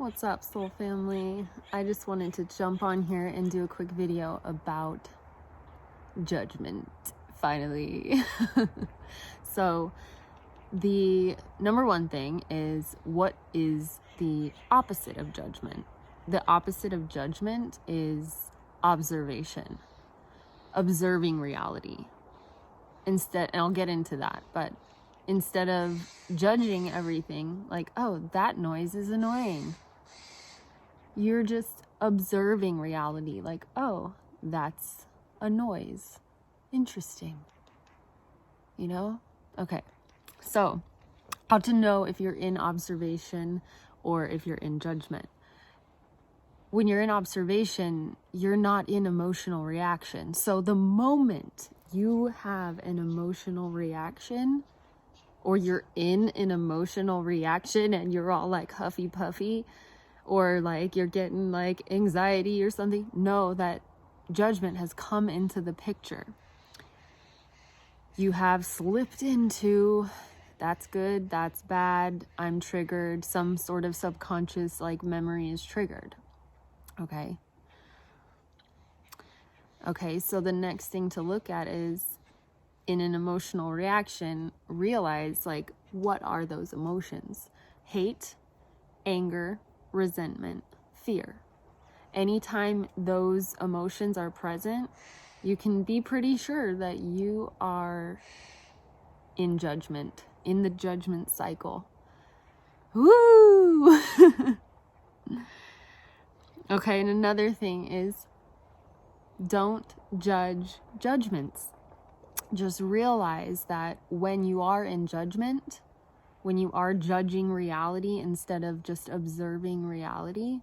What's up, soul family? I just wanted to jump on here and do a quick video about judgment, finally. So the number one thing is, what is the opposite of judgment? The opposite of judgment is observation, observing reality. Instead, and I'll get into that, but instead of judging everything like, oh, that noise is annoying, you're just observing reality like, oh, that's a noise. Interesting. You know? Okay. So, how to know if you're in observation or if you're in judgment. When you're in observation, you're not in emotional reaction. So the moment you have an emotional reaction, or you're in an emotional reaction and you're all like huffy puffy, or like you're getting like anxiety or something, know that judgment has come into the picture. You have slipped into, that's good, that's bad, I'm triggered, some sort of subconscious like memory is triggered. Okay, so the next thing to look at is, in an emotional reaction, realize like, what are those emotions? Hate, anger, resentment, fear. Anytime those emotions are present, you can be pretty sure that you are in judgment, in the judgment cycle. Woo! Okay, and another thing is, don't judge judgments. Just realize that when you are in judgment, when you are judging reality instead of just observing reality,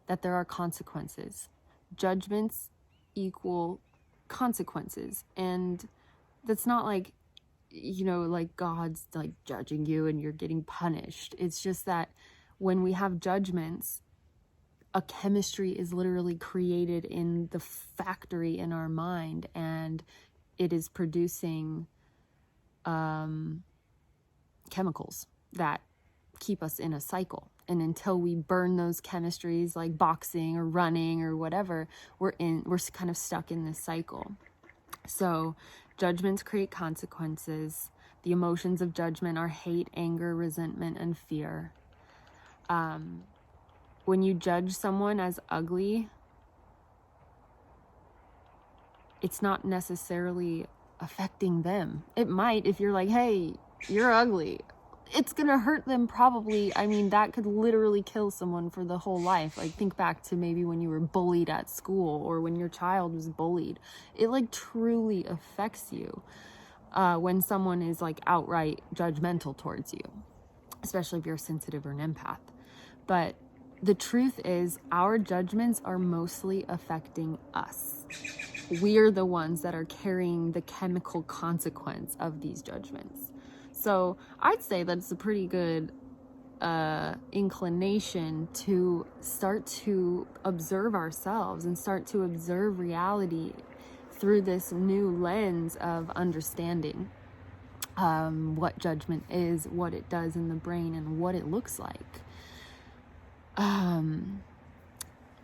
that there are consequences. Judgments equal consequences. And that's not like, you know, like God's like judging you and you're getting punished. It's just that when we have judgments, a chemistry is literally created in the factory in our mind, and it is producing chemicals that keep us in a cycle. And until we burn those chemistries, like boxing or running or whatever, we're kind of stuck in this cycle. So judgments create consequences. The emotions of judgment are hate, anger, resentment, and fear. When you judge someone as ugly, it's not necessarily affecting them. It might, if you're like, hey, you're ugly. It's gonna hurt them probably. I mean, that could literally kill someone for the whole life. Like, think back to maybe when you were bullied at school, or when your child was bullied. It like truly affects you when someone is like outright judgmental towards you, especially if you're sensitive or an empath. But the truth is, our judgments are mostly affecting us. We're the ones that are carrying the chemical consequence of these judgments. So I'd say that it's a pretty good inclination to start to observe ourselves and start to observe reality through this new lens of understanding what judgment is, what it does in the brain, and what it looks like.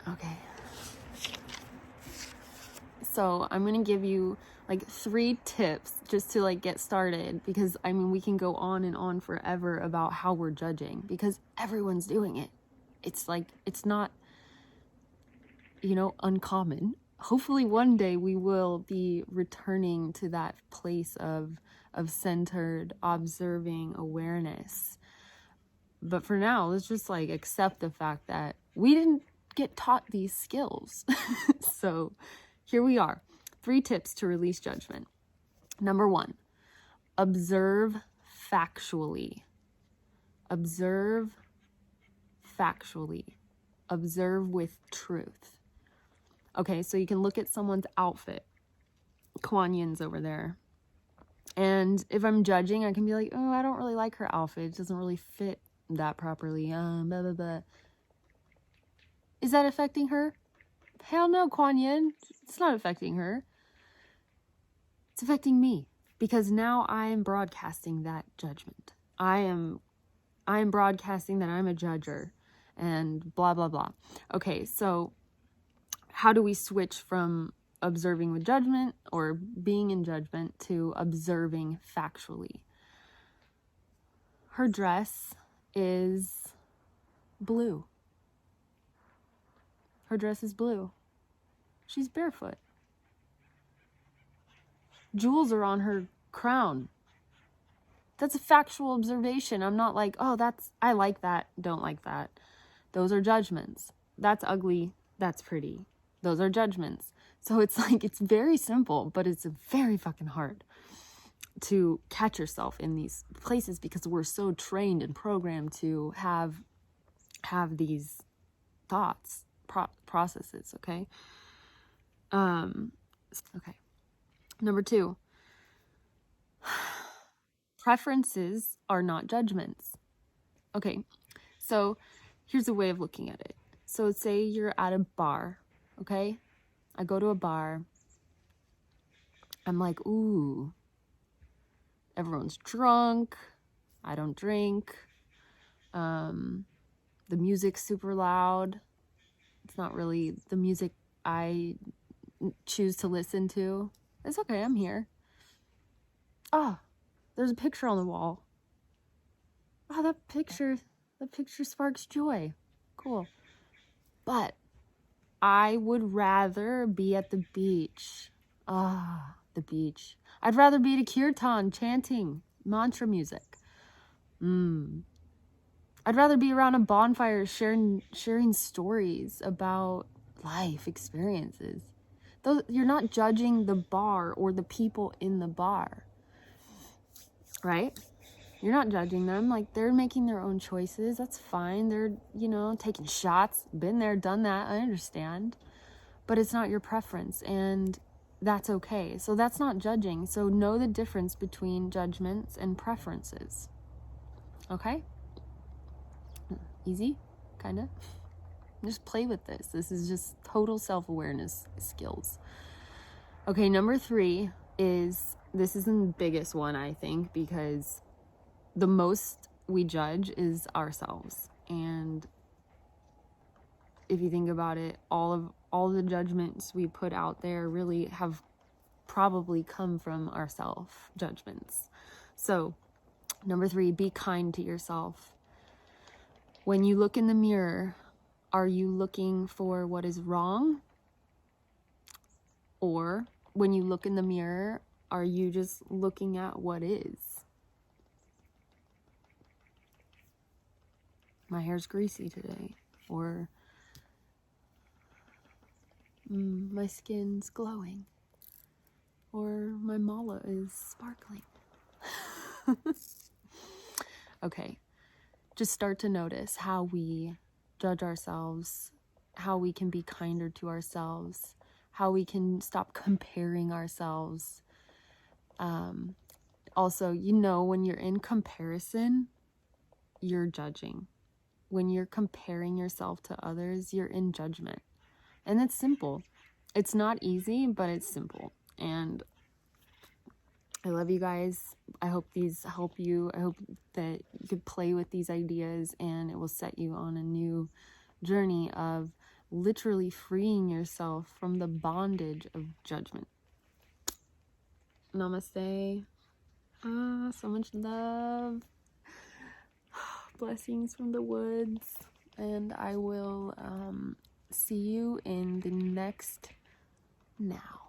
Okay. So I'm going to give you like 3 tips just to like get started, because I mean, we can go on and on forever about how we're judging, because everyone's doing it. It's like, it's not, you know, uncommon. Hopefully one day we will be returning to that place of centered, observing awareness. But for now, let's just like accept the fact that we didn't get taught these skills. So here we are. 3 tips to release judgment. Number 1, observe factually. Observe factually. Observe with truth. Okay, so you can look at someone's outfit. Kuan Yin's over there. And if I'm judging, I can be like, oh, I don't really like her outfit. It doesn't really fit that properly. Blah, blah, blah. Is that affecting her? Hell no, Kuan Yin. It's not affecting her. It's affecting me, because now I am broadcasting that judgment. I am broadcasting that I'm a judger, and blah, blah, blah. Okay, so how do we switch from observing with judgment or being in judgment to observing factually? Her dress is blue. Her dress is blue. She's barefoot. Jewels are on her crown. That's a factual observation. I'm not like, oh, I like that, don't like that. Those are judgments. That's ugly, that's pretty. Those are judgments. So it's like, it's very simple, but it's very fucking hard to catch yourself in these places because we're so trained and programmed to have these thoughts, processes, okay? Okay. Number 2, preferences are not judgments. Okay, so here's a way of looking at it. So say you're at a bar, okay? I go to a bar. I'm like, ooh, everyone's drunk. I don't drink. The music's super loud. It's not really the music I choose to listen to. It's okay, I'm here. Ah, there's a picture on the wall. Oh, that picture sparks joy. Cool. But I would rather be at the beach. Ah, the beach. I'd rather be at a kirtan chanting mantra music. I'd rather be around a bonfire sharing stories about life experiences. Though you're not judging the bar or the people in the bar, right? You're not judging them. Like, they're making their own choices. That's fine. They're, taking shots. Been there, done that. I understand. But it's not your preference, and that's okay. So that's not judging. So know the difference between judgments and preferences. Okay? Easy? Kind of? Just play with this. This is just total self-awareness skills. Okay, number 3 is, this is the biggest one, I think, because the most we judge is ourselves. And if you think about it, all the judgments we put out there really have probably come from our self-judgments. So, number 3, be kind to yourself. When you look in the mirror, are you looking for what is wrong? Or when you look in the mirror, are you just looking at what is? My hair's greasy today. Or my skin's glowing. Or my mala is sparkling. Okay. Just start to notice how we judge ourselves, how we can be kinder to ourselves, how we can stop comparing ourselves. Also, when you're in comparison, you're judging. When you're comparing yourself to others, you're in judgment. And it's simple. It's not easy, but it's simple. And I love you guys. I hope these help you. I hope that you could play with these ideas and it will set you on a new journey of literally freeing yourself from the bondage of judgment. Namaste. So much love. Blessings from the woods. And I will see you in the next now.